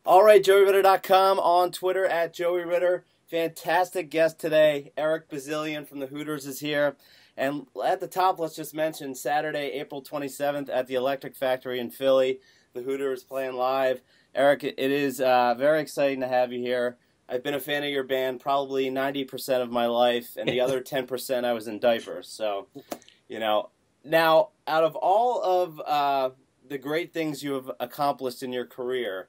All right, JoeyRitter.com, on Twitter at Joey Ritter. Fantastic guest today. Eric Bazilian from the Hooters is here. And at the top, let's just mention Saturday, April 27th at the Electric Factory in Philly. The Hooters playing live. Eric, it is very exciting to have you here. I've been a fan of your band probably 90% of my life, and the other 10% I was in diapers. So, you know, now out of all of the great things you have accomplished in your career,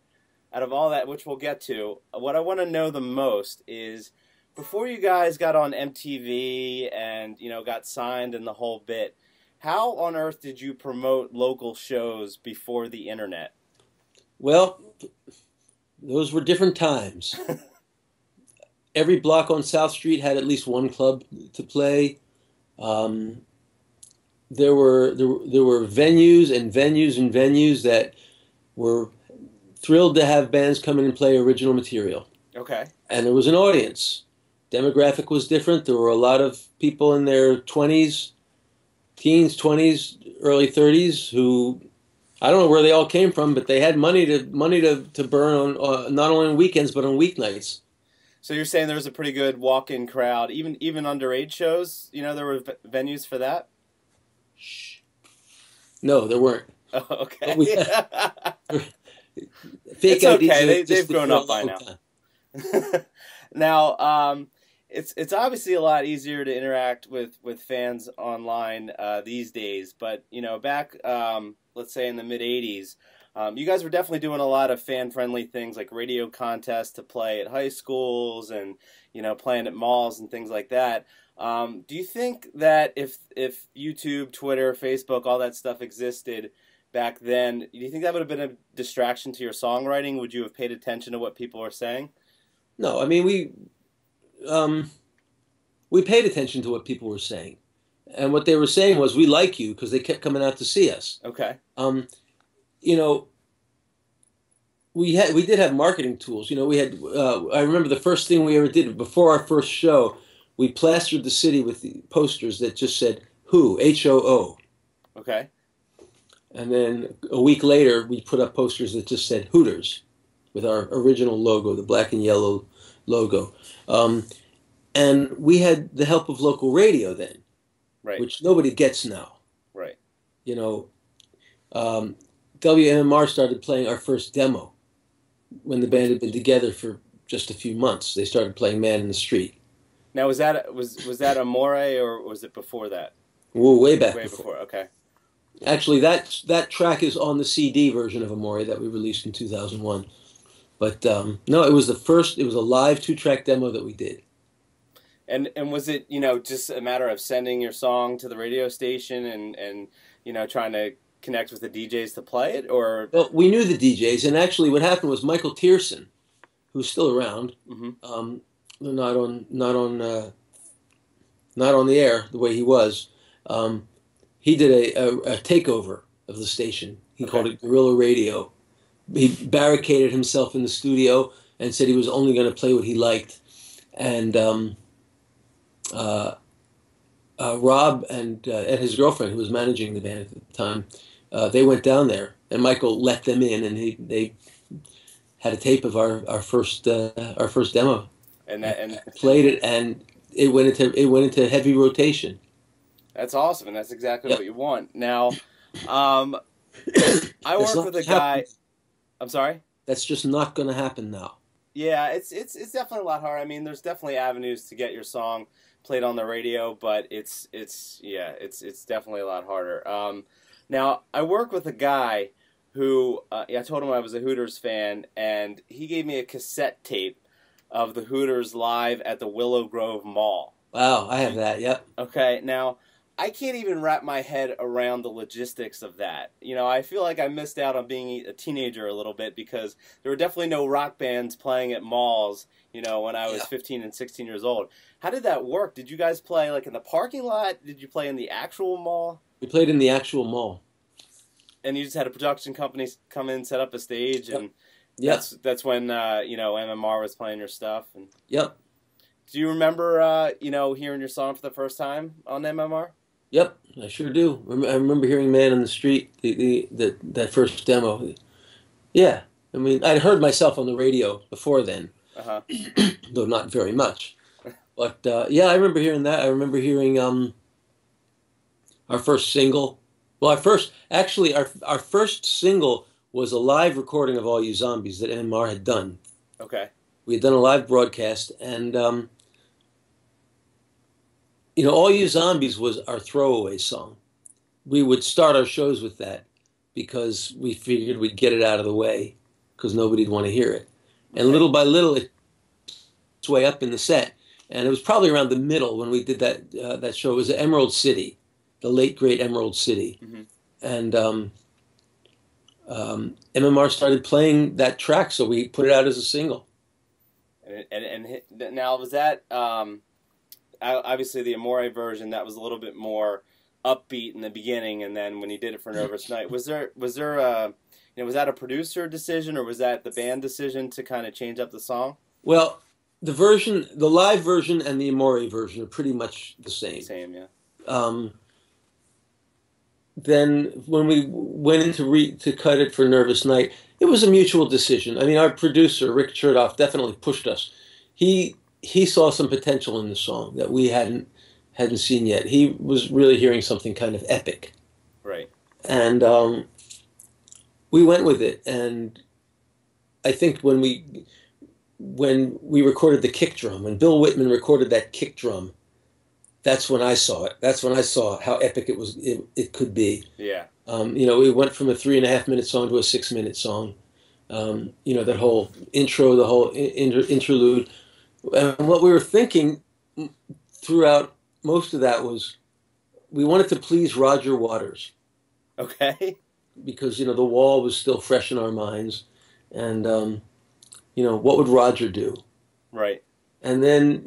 out of all that, which we'll get to, what I want to know the most is, before you guys got on MTV and, you know, got signed and the whole bit, how on earth did you promote local shows before the internet? Well, those were different times. Every block on South Street had at least one club to play. There were venues and venues and venues that were thrilled to have bands come in and play original material. Okay. And there was an audience. Demographic was different. There were a lot of people in their 20s, teens, 20s, early 30s who, I don't know where they all came from, but they had money to burn on not only on weekends but on weeknights. So you're saying there was a pretty good walk-in crowd, even underage shows? You know, there were venues for that? Shh. No, there weren't. Oh, okay. Fake it's okay. IDs They've grown up by now. Now, it's obviously a lot easier to interact with fans online these days. But, you know, back, let's say in the mid-'80s, you guys were definitely doing a lot of fan-friendly things like radio contests to play at high schools and, you know, playing at malls and things like that. Do you think that if YouTube, Twitter, Facebook, all that stuff existed back then, do you think that would have been a distraction to your songwriting? Would you have paid attention to what people were saying? No, I mean, we paid attention to what people were saying. And what they were saying was, we like you, because they kept coming out to see us. Okay. You know, we did have marketing tools. You know, we had, I remember the first thing we ever did before our first show, we plastered the city with the posters that just said Who, H-O-O. Okay. And then a week later, we put up posters that just said Hooters, with our original logo, the black and yellow logo. And we had the help of local radio then, right, which nobody gets now. Right. You know, WMMR started playing our first demo when the band had been together for just a few months. They started playing Man in the Street. Now, was that Amore, or was it before that? Whoa, way back before. Okay. Actually, that track is on the CD version of Amore that we released in 2001. But no, it was it was a live 2-track demo that we did. And was it, you know, just a matter of sending your song to the radio station and you know, trying to connect with the DJs to play it, or? Well, we knew the DJs, and actually what happened was Michael Tierson, who's still around, not on the air the way he was, he did a takeover of the station. He called it Guerrilla Radio. He barricaded himself in the studio and said he was only going to play what he liked. And Rob and his girlfriend, who was managing the band at the time, they went down there, and Michael let them in, and they had a tape of our first demo, and played it, and it went into heavy rotation. That's awesome, and that's exactly what you want. Now, I work with a guy. I'm sorry? That's just not going to happen now. Yeah, it's definitely a lot harder. I mean, there's definitely avenues to get your song played on the radio, but it's definitely a lot harder. Now, I work with a guy who I told him I was a Hooters fan, and he gave me a cassette tape of the Hooters live at the Willow Grove Mall. Wow, I have that. Yep. Okay, now, I can't even wrap my head around the logistics of that. You know, I feel like I missed out on being a teenager a little bit, because there were definitely no rock bands playing at malls, you know, when I was 15 and 16 years old. How did that work? Did you guys play, like, in the parking lot? Did you play in the actual mall? We played in the actual mall. And you just had a production company come in, set up a stage, and that's when, you know, MMR was playing your stuff. And Yep. Do you remember, you know, hearing your song for the first time on MMR? Yep, I sure do. I remember hearing Man in the Street, that first demo. Yeah, I mean, I'd heard myself on the radio before then, Uh-huh. though not very much. But yeah, I remember hearing that. I remember hearing our first single. Well, our first single was a live recording of All You Zombies that WMMR had done. Okay. We had done a live broadcast, and All You Zombies was our throwaway song. We would start our shows with that because we figured we'd get it out of the way because nobody'd want to hear it. And Okay. little by little, its way up in the set. And it was probably around the middle when we did that show. It was at Emerald City, the late, great Emerald City. Mm-hmm. And MMR started playing that track, so we put it out as a single. And now, was that obviously the Amore version? That was a little bit more upbeat in the beginning, and then when you did it for Nervous Night, was there was that a producer decision, or was that the band decision to kind of change up the song? Well, the live version and the Amore version are pretty much the same. Same, yeah. Then when we went in to cut it for Nervous Night, it was a mutual decision. I mean, our producer, Rick Chertoff, definitely pushed us. He saw some potential in the song that we hadn't seen yet. He was really hearing something kind of epic. Right. And we went with it. And I think when we recorded the kick drum, when Bill Whitman recorded that kick drum, that's when I saw it. That's when I saw how epic it could be. Yeah. We went from a 3.5-minute song to a 6-minute song. That whole intro, the whole interlude. And what we were thinking throughout most of that was we wanted to please Roger Waters. Okay. Because, The Wall was still fresh in our minds. And, what would Roger do? Right. And then,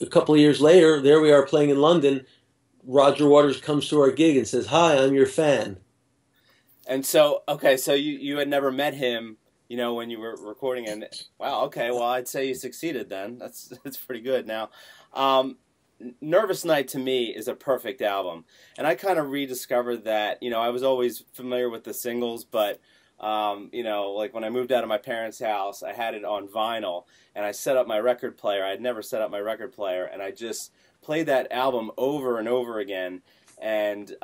a couple of years later, there we are playing in London. Roger Waters comes to our gig and says, "Hi, I'm your fan." And so, okay, so you had never met him, when you were recording, and wow, okay, well, I'd say you succeeded then. That's pretty good. Now, Nervous Night to me is a perfect album, and I kind of rediscovered that. I was always familiar with the singles, but like when I moved out of my parents' house, I had it on vinyl, and I set up my record player. I had never set up my record player, and I just played that album over and over again. And,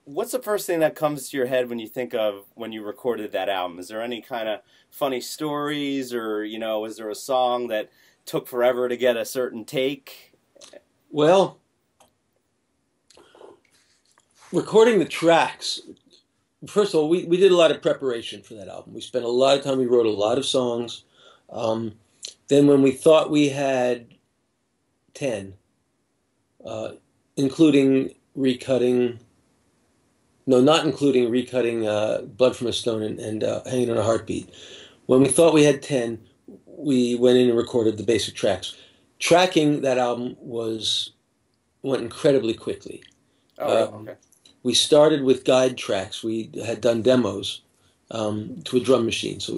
what's the first thing that comes to your head when you think of when you recorded that album? Is there any kind of funny stories, or, is there a song that took forever to get a certain take? Well, recording the tracks, first of all, we did a lot of preparation for that album. We spent a lot of time, we wrote a lot of songs. Then when we thought we had 10, including recutting, no, not including recutting Blood from a Stone and Hanging on a Heartbeat. When we thought we had 10, we went in and recorded the basic tracks. Tracking that album went incredibly quickly. Oh, okay. We started with guide tracks. We had done demos to a drum machine, so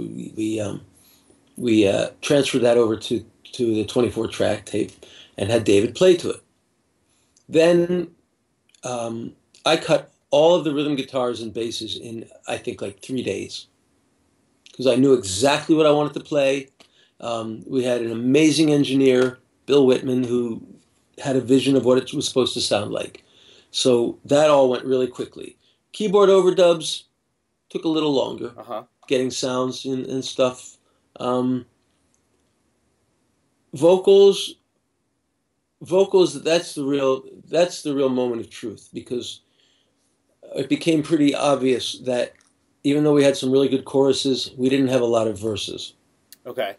we transferred that over to the 24-track tape and had David play to it. Then I cut all of the rhythm guitars and basses in, I think, like 3 days, because I knew exactly what I wanted to play. We had an amazing engineer, Bill Whitman, who had a vision of what it was supposed to sound like. So that all went really quickly. Keyboard overdubs took a little longer, getting sounds and stuff. Vocals, that's the real moment of truth, because it became pretty obvious that even though we had some really good choruses, we didn't have a lot of verses. Okay.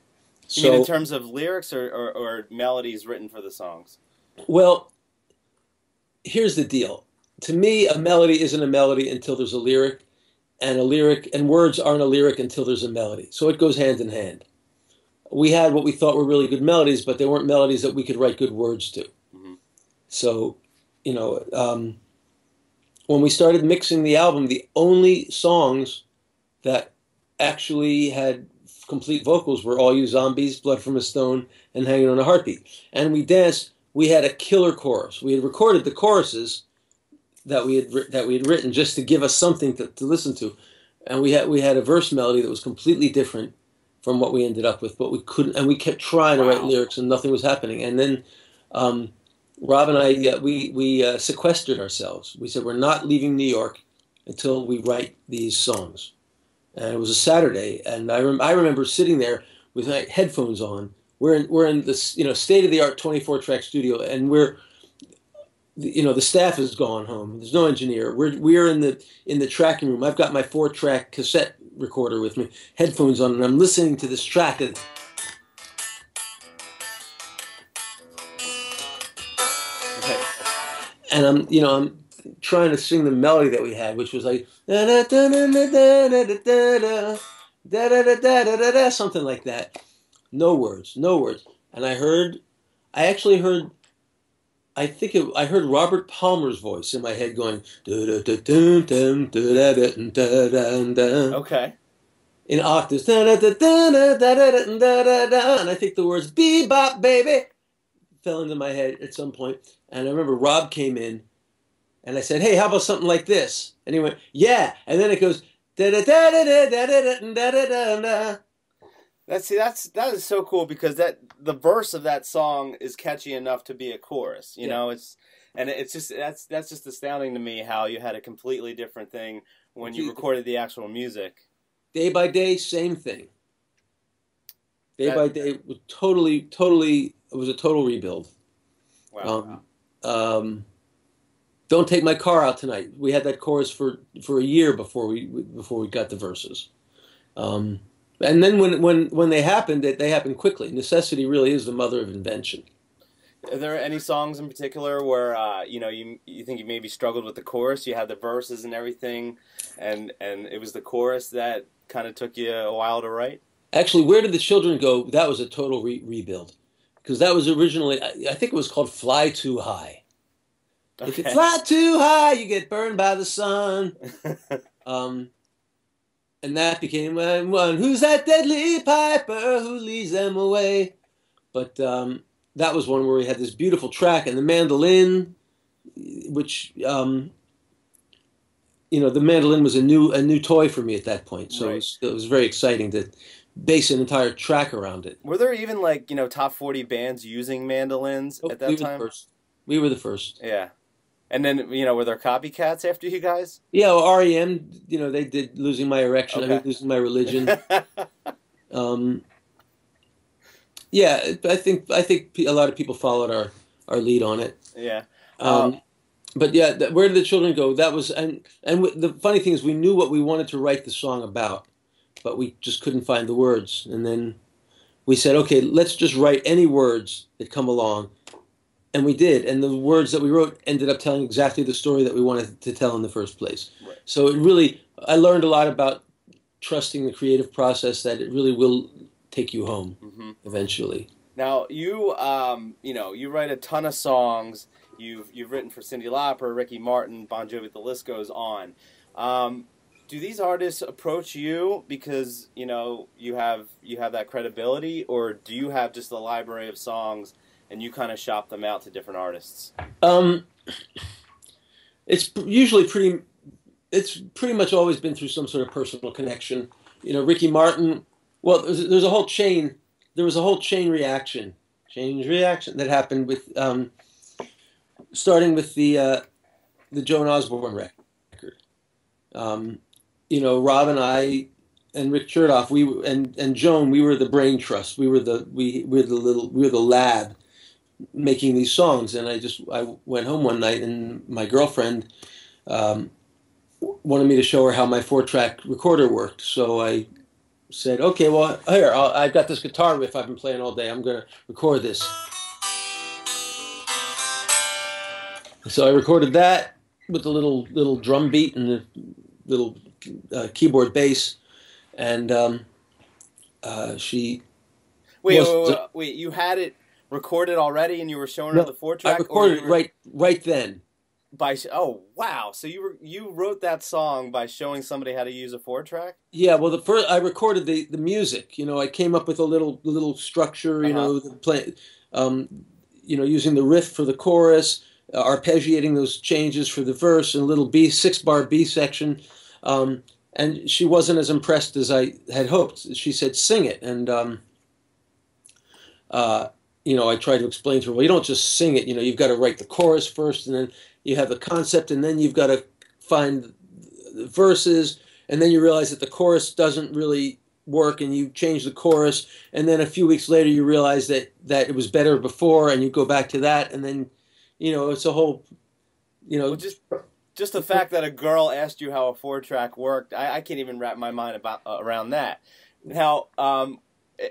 You mean in terms of lyrics or melodies written for the songs? Well, here's the deal. To me, a melody isn't a melody until there's a lyric and words aren't a lyric until there's a melody. So it goes hand in hand. We had what we thought were really good melodies, but they weren't melodies that we could write good words to. Mm-hmm. So, when we started mixing the album, the only songs that actually had complete vocals were All You Zombies, Blood from a Stone, and Hanging on a Heartbeat. And we danced. We had a killer chorus. We had recorded the choruses that we had written just to give us something to listen to. and we had a verse melody that was completely different from what we ended up with, but we couldn't, and we kept trying to write lyrics, and nothing was happening. And then Rob and I we sequestered ourselves. We said we're not leaving New York until we write these songs. And it was a Saturday, and I remember sitting there with my headphones on. We're in this state of the art 24-track studio, and the staff has gone home. There's no engineer. We're in the tracking room. I've got my 4-track cassette recorder with me, headphones on, and I'm listening to this track. Okay. And I'm trying to sing the melody that we had, which was like something like that. No words, no words. And I actually heard. I heard Robert Palmer's voice in my head going Okay. In octaves, and I think the words "bebop baby" fell into my head at some point. And I remember Rob came in, and I said, "Hey, how about something like this?" And he went, "Yeah." And then it goes That is so cool, because the verse of that song is catchy enough to be a chorus. You know, it's just that's just astounding to me how you had a completely different thing when you recorded the actual music. Day by day, same thing. Day by day was totally. It was a total rebuild. Wow. Don't take my car out tonight. We had that chorus for a year before we got the verses. And then when they happened quickly. Necessity really is the mother of invention. Are there any songs in particular where you think you maybe struggled with the chorus? You had the verses and everything, and it was the chorus that kind of took you a while to write? Actually, Where Did the Children Go? That was a total rebuild, because that was originally, I think it was called Fly Too High. Okay. If you fly too high, you get burned by the sun. And that became one. Who's that deadly piper who leads them away? But that was one where we had this beautiful track, and the mandolin, which the mandolin was a new toy for me at that point. So right. it was very exciting to base an entire track around it. Were there even top 40 bands using mandolins at that time? We were the first. Yeah. And then, were there copycats after you guys? Yeah, well, REM, they did Losing My Erection, okay. I mean, Losing My Religion. Yeah, I think a lot of people followed our lead on it. Yeah. But yeah, Where Did the Children Go? That was, and the funny thing is, we knew what we wanted to write the song about, but we just couldn't find the words. And then we said, okay, let's just write any words that come along. And we did, and the words that we wrote ended up telling exactly the story that we wanted to tell in the first place. Right. So I learned a lot about trusting the creative process, that it really will take you home eventually. Now, you write a ton of songs. You've written for Cyndi Lauper, Ricky Martin, Bon Jovi, the list goes on. Do these artists approach you because you have that credibility, or do you have just a library of songs and you kind of shop them out to different artists? It's usually it's pretty much always been through some sort of personal connection. Ricky Martin. Well, there's a whole chain. There was a whole chain reaction that happened with starting with the Joan Osborne record. Rob and I and Rick Chertoff, and Joan, we were the brain trust. We were the lab making these songs. And I went home one night, and my girlfriend wanted me to show her how my 4-track recorder worked. So I said, okay, well, here, I've got this guitar riff I've been playing all day. I'm going to record this. So I recorded that with the little drum beat and the little keyboard bass. And she... Wait, you had it recorded already and you were showing her the 4-track? I recorded it right then. Oh wow! So you wrote that song by showing somebody how to use a 4-track? Yeah. Well, I recorded the music. I came up with a little structure. Using the riff for the chorus, arpeggiating those changes for the verse, and a little 6-bar B section. And and she wasn't as impressed as I had hoped. She said, "Sing it," and I tried to explain to her, well, you don't just sing it. You've got to write the chorus first, and then you have the concept, and then you've got to find the verses, and then you realize that the chorus doesn't really work, and you change the chorus, and then a few weeks later you realize that it was better before, and you go back to that, and then, it's a whole, Well, just the fact that a girl asked you how a 4-track worked, I can't even wrap my mind around that. Now,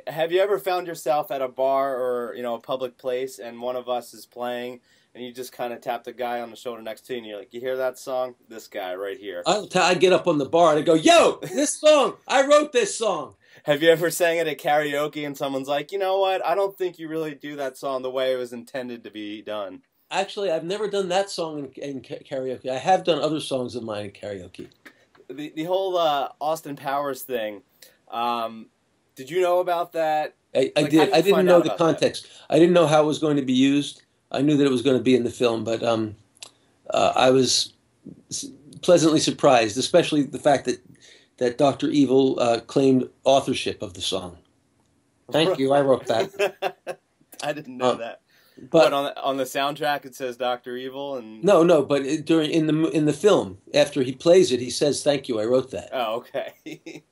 have you ever found yourself at a bar or a public place and one of us is playing and you just kind of tap the guy on the shoulder next to you and you're like, you hear that song? This guy right here. I get up on the bar and I go, yo, this song, I wrote this song. Have you ever sang it at karaoke and someone's like, you know what, I don't think you really do that song the way it was intended to be done? Actually, I've never done that song in karaoke. I have done other songs of mine in karaoke. The whole Austin Powers thing, did you know about that? I did. I didn't know the context. That? I didn't know how it was going to be used. I knew that it was going to be in the film, but I was pleasantly surprised, especially the fact that Dr. Evil claimed authorship of the song. Thank you. I wrote that. I didn't know that. But on the soundtrack it says Dr. Evil and no. But in the film, after he plays it, he says, "Thank you. I wrote that." Oh, okay.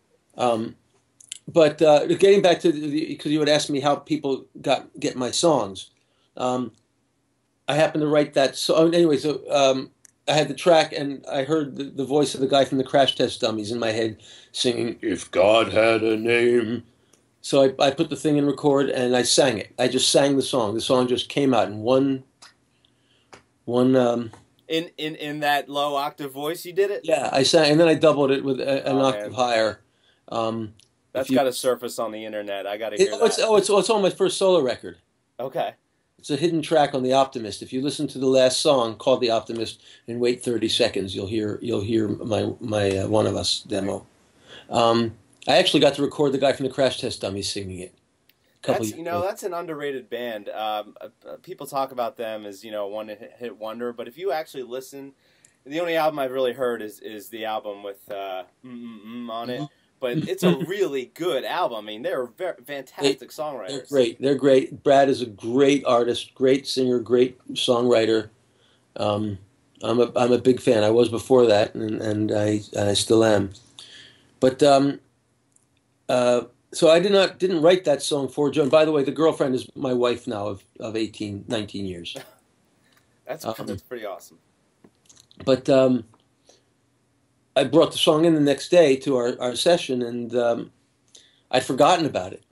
But getting back to because you would ask me how people get my songs, I happened to write that. So anyway, I had the track and I heard the voice of the guy from the Crash Test Dummies in my head singing "If God Had a Name." So I put the thing in record and I sang it. I just sang the song. The song just came out in one. In that low octave voice, you did it. Yeah, I sang, and then I doubled it with an octave higher. That's got to surface on the internet. I got to hear that. It's on my first solo record. Okay. It's a hidden track on The Optimist. If you listen to the last song called The Optimist and wait 30 seconds, you'll hear my One of Us demo. I actually got to record the guy from the Crash Test Dummies singing it. That's an underrated band. People talk about them as one hit wonder, but if you actually listen, the only album I've really heard is the album with on it. But it's a really good album. I mean, they're fantastic songwriters. They're great. Brad is a great artist, great singer, great songwriter. I'm a big fan. I was before that, and I still am. But so I didn't write that song for Joan. By the way, the girlfriend is my wife now of 18, 19 years. That's pretty awesome. But I brought the song in the next day to our session, and I'd forgotten about it.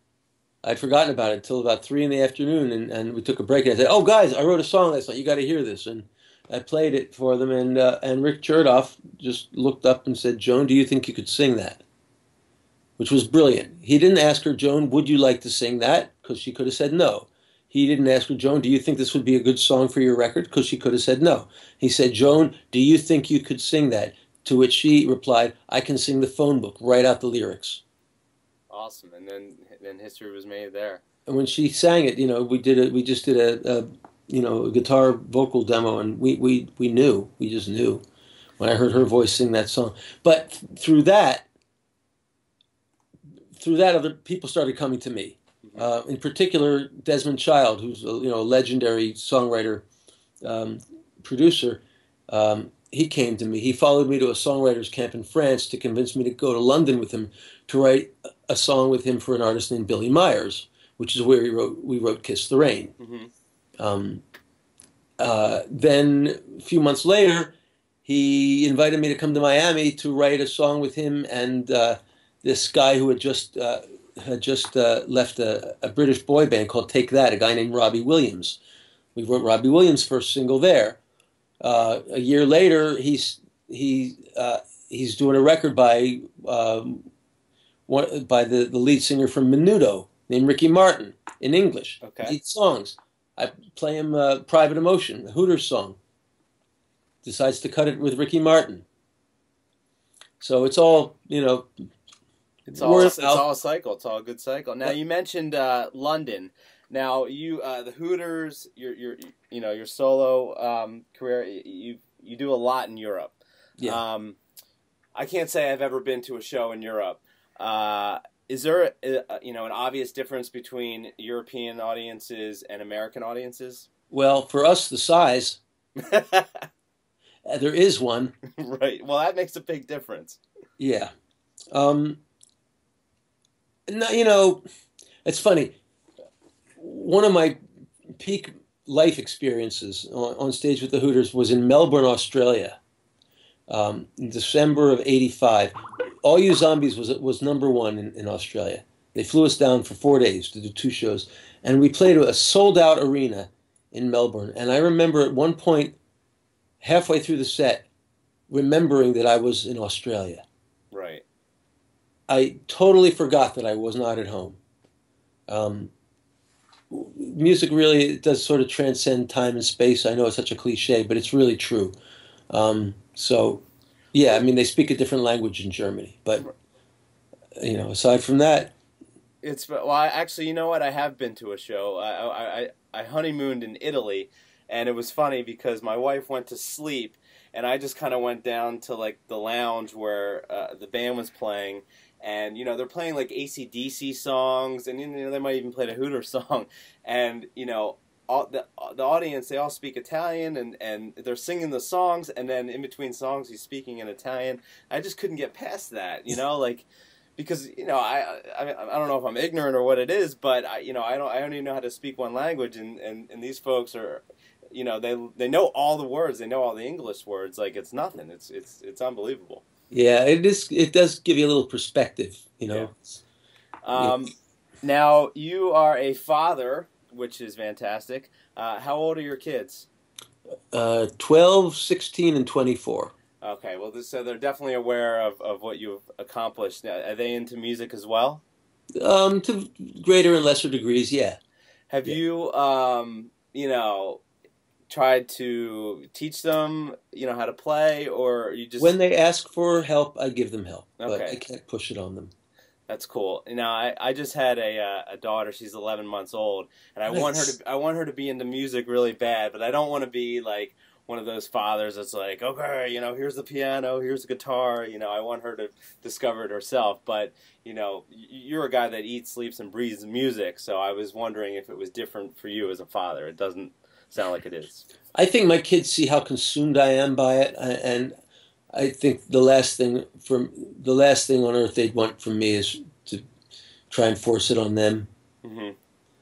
I'd forgotten about it until about 3 in the afternoon, and we took a break. And I said, "Oh, guys, I wrote a song last night. You got to hear this." And I played it for them, and Rick Chertoff just looked up and said, "Joan, do you think you could sing that?" Which was brilliant. He didn't ask her, "Joan, would you like to sing that?" Because she could have said no. He didn't ask her, "Joan, do you think this would be a good song for your record?" Because she could have said no. He said, "Joan, do you think you could sing that?" To which she replied, "I can sing the phone book, write out the lyrics." Awesome, and then history was made there. And when she sang it, we just did a guitar vocal demo, and we knew, we just knew when I heard her voice sing that song. But through that, other people started coming to me. In particular, Desmond Child, who's a legendary songwriter, producer. He came to me. He followed me to a songwriters camp in France to convince me to go to London with him to write a song with him for an artist named Billy Myers, which is where we wrote "Kiss the Rain." Mm-hmm. Then a few months later, he invited me to come to Miami to write a song with him and this guy who had just left a British boy band called Take That, a guy named Robbie Williams. We wrote Robbie Williams' first single there. A year later, he's doing a record by the lead singer from Menudo named Ricky Martin in English. Okay. 8 songs. I play him "Private Emotion," a Hooters song. Decides to cut it with Ricky Martin. So it's all It's all a cycle. It's all a good cycle. Now you mentioned London. Now you the Hooters, your solo career. You do a lot in Europe. Yeah. I can't say I've ever been to a show in Europe. Is there, an obvious difference between European audiences and American audiences? Well, for us, the size, there is one. Right. Well, that makes a big difference. Yeah. Um, no, it's funny. One of my peak life experiences on stage with the Hooters was in Melbourne, Australia, in December of '85. All You Zombies was number one in Australia. They flew us down for 4 days to do two shows, and we played a sold-out arena in Melbourne. And I remember at one point, halfway through the set, remembering that I was in Australia. Right. I totally forgot that I was not at home. Music really does sort of transcend time and space. I know it's such a cliche, but it's really true. So, yeah, I mean, they speak a different language in Germany, but aside from that, Well, actually, you know what? I have been to a show. I honeymooned in Italy, and it was funny because my wife went to sleep, and I just kind of went down to like the lounge where the band was playing. And, they're playing like AC/DC songs, and, they might even play a Hooters song. And, all the audience, they all speak Italian, and they're singing the songs, and then in between songs, he's speaking in Italian. I just couldn't get past that, because, I don't know if I'm ignorant or what it is, but, I don't even know how to speak one language, and these folks are, they know all the words, they know all the English words, like it's nothing. It's unbelievable. yeah, it is. It does give you a little perspective, Yeah. Now, you are a father, which is fantastic. How old are your kids? 12, 16, and 24. Okay, well, so they're definitely aware of what you've accomplished. Now, are they into music as well? To greater and lesser degrees, yeah. Have Yeah. you, tried to teach them, how to play, or you just... When they ask for help, I give them help, but Okay. I can't push it on them. That's cool. Now, I just had a daughter. She's 11 months old, and Nice. I want her to be into music really bad, but I don't want to be like one of those fathers that's like, okay, here's the piano, here's the guitar. I want her to discover it herself. But you're a guy that eats, sleeps, and breathes music, so I was wondering if it was different for you as a father. It doesn't sound like it is. I think my kids see how consumed I am by it, and I think the last thing on earth they'd want from me is to try and force it on them. Mm-hmm.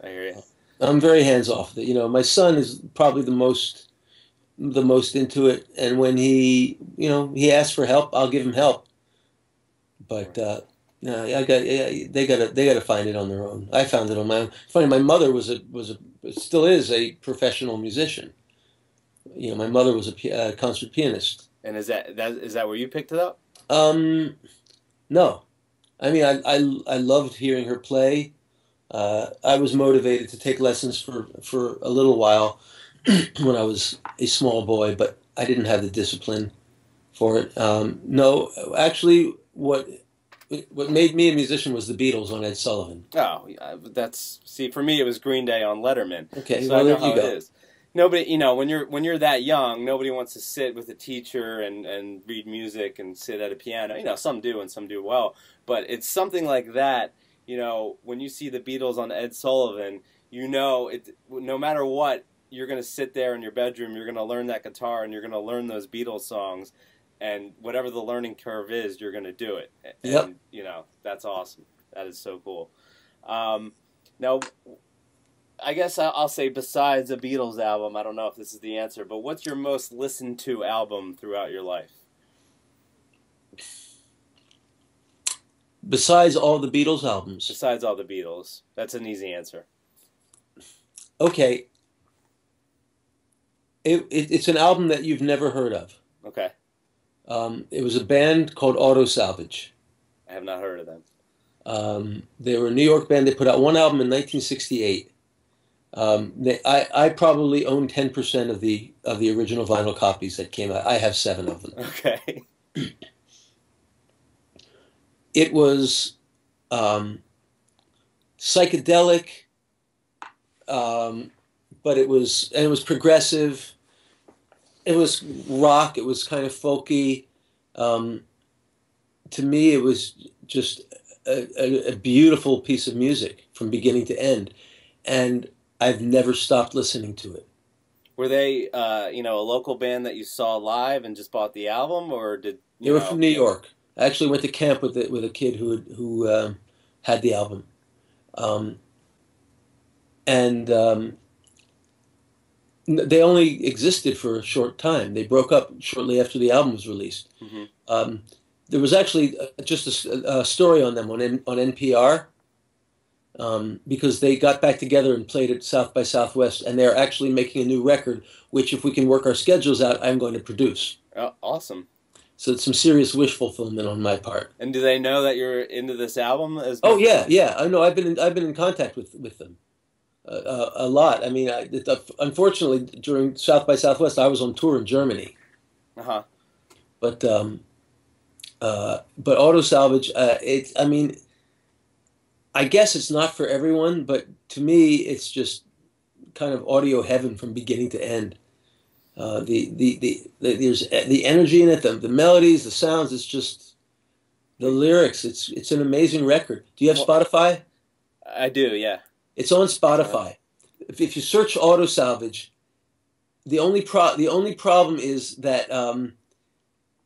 I hear you. I'm very hands off. My son is probably the most into it, and when he asks for help, I'll give him help. But no, they got to find it on their own. I found it on my own. Funny, my mother still is a professional musician. My mother was a concert pianist. And is that where you picked it up? No, I mean I loved hearing her play. I was motivated to take lessons for a little while when I was a small boy, but I didn't have the discipline for it. No, actually, what made me a musician was the Beatles on Ed Sullivan. Oh, for me it was Green Day on Letterman. Okay, So well, I know there you how go. it is. Nobody, when you're that young, nobody wants to sit with a teacher and read music and sit at a piano. Some do and some do well, but it's something like that. When you see the Beatles on Ed Sullivan, no matter what, you're going to sit there in your bedroom, you're going to learn that guitar, and you're going to learn those Beatles songs, and whatever the learning curve is, you're going to do it. And, Yep. that's awesome. That is so cool. Now, I guess I'll say besides a Beatles album, I don't know if this is the answer, but what's your most listened to album throughout your life? Besides all the Beatles albums. Besides all the Beatles. That's an easy answer. Okay. It's an album that you've never heard of. Okay. It was a band called Auto Salvage. I have not heard of them. They were a New York band. They put out one album in 1968. I probably own 10% of the original vinyl copies that came out. I have 7 of them. Okay. It was psychedelic, but it was progressive. It was rock. It was kind of folky. to me, it was just a beautiful piece of music from beginning to end, and I've never stopped listening to it. Were they, a local band that you saw live and just bought the album, or did They were from New York. I actually went to camp with a kid who had the album, um, and they only existed for a short time. They broke up shortly after the album was released. Mm-hmm. There was actually just a story on them on NPR, because they got back together and played at South by Southwest, and they're actually making a new record, which, if we can work our schedules out, I'm going to produce. Oh, awesome. So it's some serious wish fulfillment on my part. And do they know that you're into this album? Oh yeah, yeah. I know. I've been in contact with them a lot. I mean, unfortunately, during South by Southwest, I was on tour in Germany. Uh-huh. But Auto Salvage, it's. I mean, I guess it's not for everyone, but to me, it's just kind of audio heaven from beginning to end. There's the energy in it, the melodies, the sounds. It's just the lyrics. It's an amazing record. Do you have Spotify? I do, yeah. It's on Spotify. If you search Auto Salvage, the only problem is that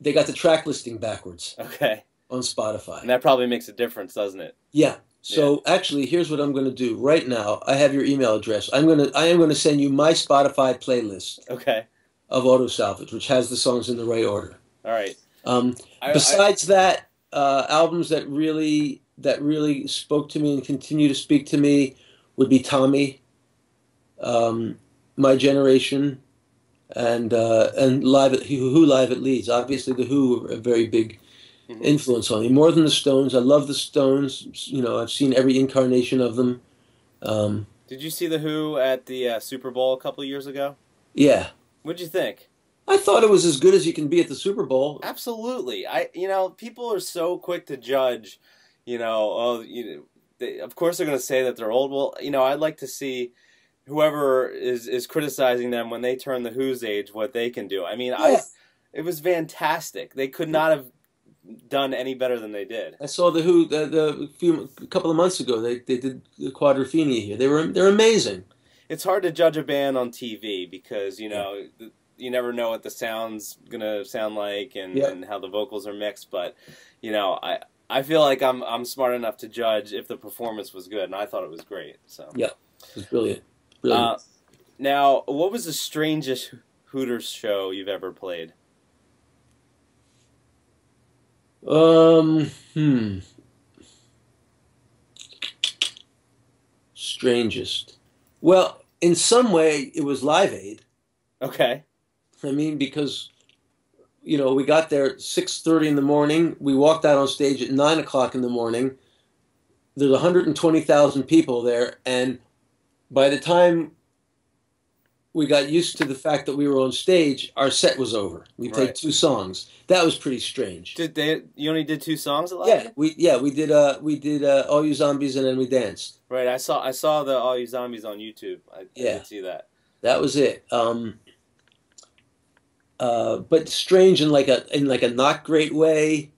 they got the track listing backwards. Okay. On Spotify. And that probably makes a difference, doesn't it? Yeah. So actually, here's what I'm going to do right now. I have your email address. I am going to send you my Spotify playlist. Okay. Of Auto Salvage, which has the songs in the right order. All right. Besides that, albums that really spoke to me and continue to speak to me would be Tommy, My Generation, and Live at Who Live at Leeds. Obviously, the Who were a very big influence on me. More than the Stones. I love the Stones. You know, I've seen every incarnation of them. Did you see the Who at the Super Bowl a couple of years ago? Yeah. What'd you think? I thought it was as good as you can be at the Super Bowl. Absolutely. People are so quick to judge. Of course they're going to say that they're old. Well, I'd like to see whoever is criticizing them when they turn the Who's age, what they can do. I mean, it was fantastic. They could not have done any better than they did. I saw the Who a couple of months ago. They did the Quadrophenia here. They're amazing. It's hard to judge a band on TV because you never know what the sound's gonna sound like and how the vocals are mixed. But I feel like I'm smart enough to judge if the performance was good, and I thought it was great. So yeah, it was brilliant. Brilliant. Now, what was the strangest Hooters show you've ever played? Strangest. Well, in some way, it was Live Aid. Okay. I mean, because, we got there at 6:30 in the morning. We walked out on stage at 9 o'clock in the morning. There's 120,000 people there. And by the time we got used to the fact that we were on stage, our set was over. We played 2 songs. That was pretty strange. You only did 2 songs at Live Aid? We did All You Zombies, and then we danced. Right, I saw the All You Zombies on YouTube. I did see that. That was it. But strange in like a not great way.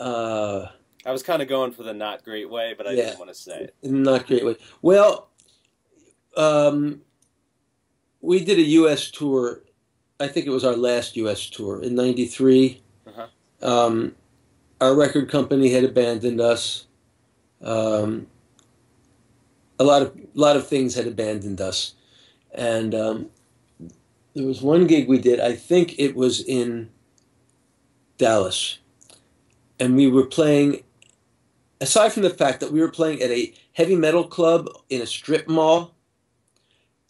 I was kind of going for the not great way, but I didn't want to say it. Not great way. Well, we did a U.S. tour. I think it was our last U.S. tour in '93. Our record company had abandoned us. A lot of things had abandoned us, and there was one gig we did. I think it was in Dallas, and we were playing. Aside from the fact that we were playing at a heavy metal club in a strip mall,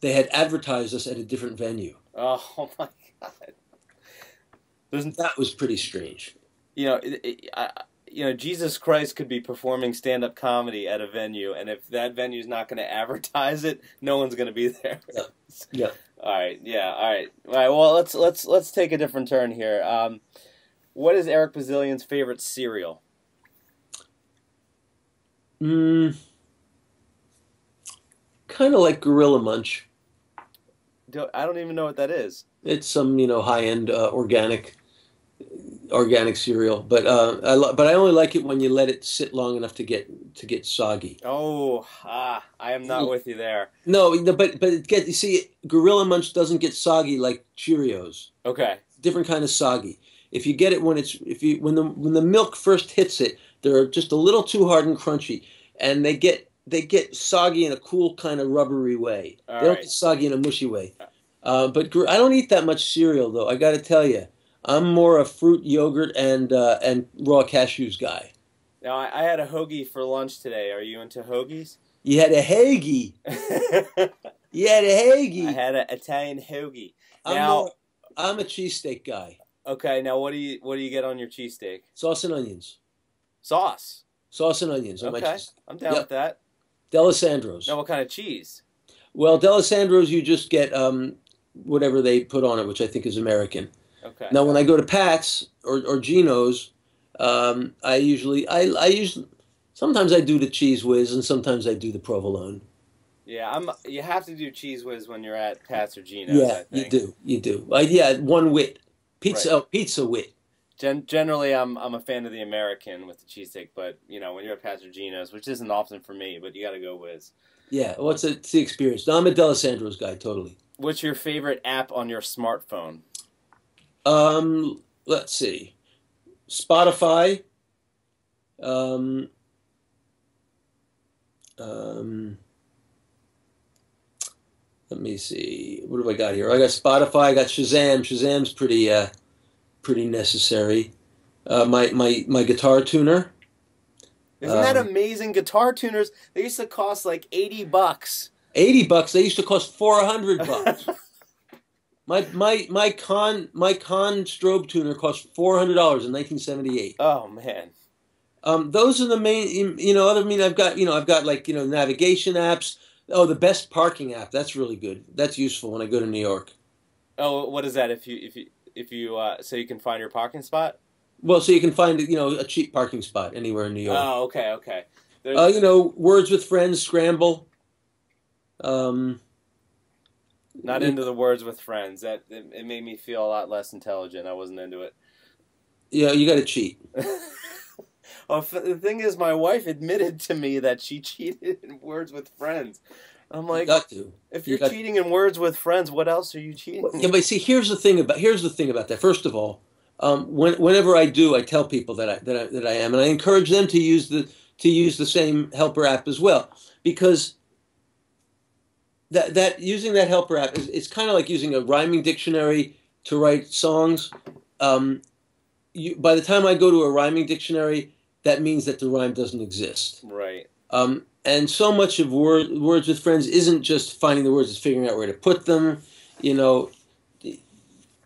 they had advertised us at a different venue. Oh my God! That was pretty strange. Jesus Christ could be performing stand-up comedy at a venue, and if that venue's not going to advertise it, no one's going to be there. Yeah. All right. Yeah. All right. All right. Well, let's take a different turn here. What is Eric Bazilian's favorite cereal? Kind of like Gorilla Munch. I don't even know what that is. It's some high-end organic organic cereal, but but I only like it when you let it sit long enough to get soggy. Oh, I am not with you there. No, no, but you see, Gorilla Munch doesn't get soggy like Cheerios. Okay. Different kind of soggy. If you get it when it's if you when the milk first hits it, they're just a little too hard and crunchy, and they get soggy in a cool kind of rubbery way. All They don't right. get soggy in a mushy way. I don't eat that much cereal though. I got to tell you, I'm more a fruit, yogurt, and raw cashews guy. Now, I had a hoagie for lunch today. Are you into hoagies? You had a Hagie. You had a Hagie. I had an Italian hoagie. I'm Now, more, I'm a cheesesteak guy. okay. Now, what do you get on your cheesesteak? Sauce and onions. Sauce. Sauce and onions on my Okay, cheese. I'm down with that. D'Alessandro's. Now, what kind of cheese? Well, D'Alessandro's, you just get whatever they put on it, which I think is American. Okay. Now, when I go to Pat's or Geno's, I usually sometimes I do the Cheese Whiz and sometimes I do the provolone. Yeah, you have to do Cheese Whiz when you're at Pat's or Geno's. Yeah, I think. you do. Yeah, one wit, pizza, Right. pizza wit. Generally, I'm a fan of the American with the cheesesteak, but when you're at Pat's or Geno's, which isn't often for me, but you got to go Whiz. Yeah, it's the experience. No, I'm a D'Alessandro's guy, totally. What's your favorite app on your smartphone? Let's see, Spotify. Um, Let me see. What have I got here? I got Spotify. I got Shazam. Shazam's pretty necessary. My guitar tuner. Isn't that amazing? Guitar tuners, they used to cost like $80. $80. They used to cost $400. My Con strobe tuner cost $400 in 1978. Oh man. Those are the main. I've got like navigation apps. Oh, the best parking app. That's really good. That's useful when I go to New York. Oh, what is that? If you so you can find your parking spot? Well, so you can find a cheap parking spot anywhere in New York. Oh, okay. Words with Friends, Scramble. Not into the Words with Friends. That it made me feel a lot less intelligent. I wasn't into it. Yeah, you got to cheat. Well, the thing is, my wife admitted to me that she cheated in Words with Friends. I'm like, You got to. if you're cheating in Words with Friends, what else are you cheating? Yeah, but see, here's the thing about that. First of all, whenever I do, I tell people that I am, and I encourage them to use the same helper app as well, because that using that helper app it's kind of like using a rhyming dictionary to write songs. By the time I go to a rhyming dictionary, that means that the rhyme doesn't exist. Right. And so much of Words with Friends isn't just finding the words; it's figuring out where to put them.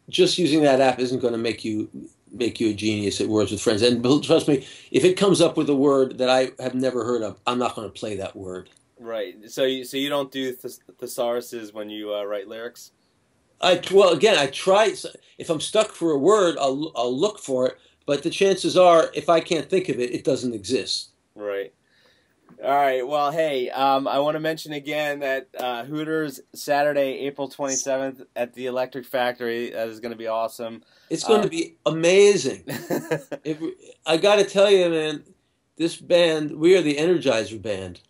Just using that app isn't going to make you a genius at Words with Friends. And trust me, if it comes up with a word that I have never heard of, I'm not going to play that word. Right. So you don't do thesauruses when you write lyrics? I try. If I'm stuck for a word, I'll look for it. But the chances are, if I can't think of it, it doesn't exist. Right. All right. Well, hey, I want to mention again that Hooters Saturday, April 27th at the Electric Factory. That is going to be awesome. It's going to be amazing. I got to tell you, man, this band, we are the Energizer band.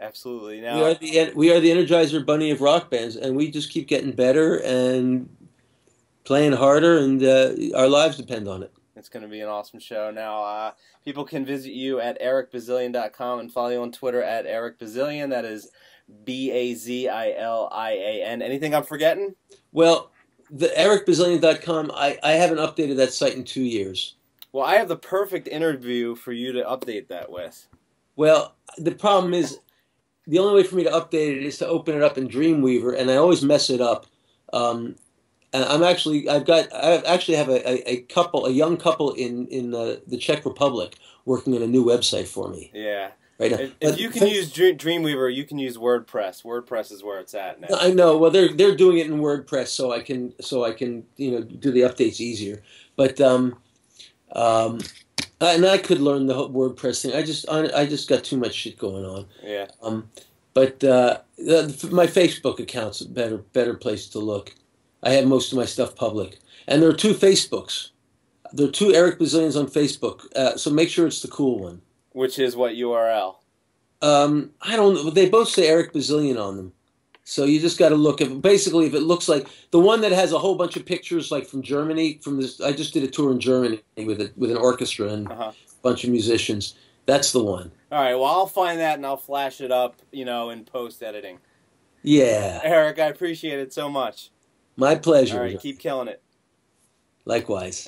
Absolutely. Now we are the Energizer Bunny of rock bands, and we just keep getting better and playing harder, and our lives depend on it. It's going to be an awesome show. Now, people can visit you at ericbazilian.com and follow you on Twitter at ericbazilian. That is BAZILIAN. Anything I'm forgetting? Well, the ericbazilian.com, I haven't updated that site in 2 years. Well, I have the perfect interview for you to update that with. Well, the problem is, the only way for me to update it is to open it up in Dreamweaver, and I always mess it up. And I actually have a young couple in the Czech Republic working on a new website for me. Yeah. Right now. If you can use Dreamweaver, you can use WordPress. WordPress is where it's at now. I know. Well, they're doing it in WordPress, so I can do the updates easier. But and I could learn the whole WordPress thing. I just got too much shit going on. Yeah. But my Facebook account's a better place to look. I have most of my stuff public, and there are 2 Facebooks. There are two Eric Bazilians on Facebook, so make sure it's the cool one. Which is what URL? I don't know. They both say Eric Bazilian on them. So you just got to look. Basically, if it looks like the one that has a whole bunch of pictures, like from Germany, from this, I just did a tour in Germany with an orchestra and a bunch of musicians. That's the one. All right. Well, I'll find that and I'll flash it up, in post editing. Yeah. Eric, I appreciate it so much. My pleasure. All right. Keep killing it. Likewise.